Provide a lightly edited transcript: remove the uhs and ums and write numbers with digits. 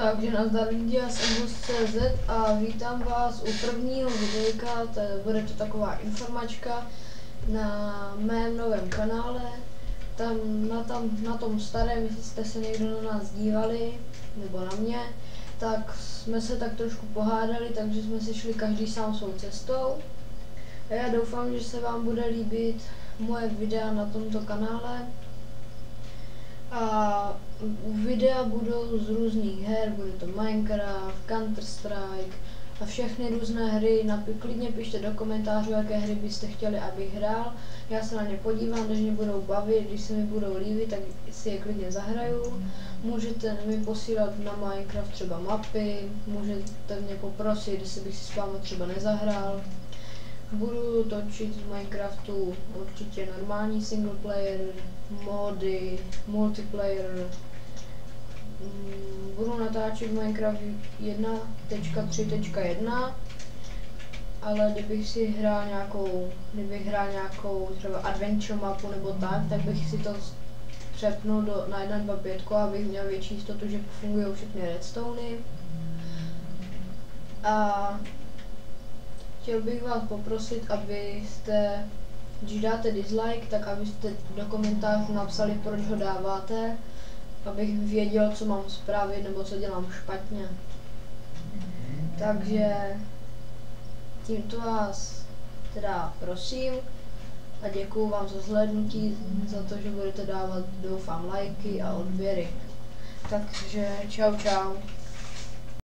Takže nazdar lidi, já jsem host.cz a vítám vás u prvního videjka, bude to taková informačka na mém novém kanále. Na tom starém, jestli jste se někdo na nás dívali, nebo na mě, tak jsme se tak trošku pohádali, takže jsme si šli každý sám svou cestou. A já doufám, že se vám bude líbit moje videa na tomto kanále. A videa budou z různých her, bude to Minecraft, Counter-Strike a všechny různé hry. Klidně pište do komentářů, jaké hry byste chtěli, abych hrál. Já se na ně podívám, když mě budou bavit, když se mi budou líbit, tak si je klidně zahraju. Můžete mi posílat na Minecraft třeba mapy, můžete mě poprosit, jestli bych si s vámi třeba nezahrál. Budu točit z Minecraftu určitě normální single player, mody, multiplayer. Budu natáčet Minecraft 1.3.1, ale kdybych hrál nějakou třeba adventure mapu nebo tak bych si to přepnul na 1.2.5, abych měl větší jistotu, že fungují všechny redstony. A chtěl bych vás poprosit, abyste, když dáte dislike, tak abyste do komentářů napsali, proč ho dáváte, abych věděl, co mám spravit nebo co dělám špatně. Takže tímto vás teda prosím a děkuju vám za zhlédnutí, za to, že budete dávat, doufám, lajky a odběry. Takže čau.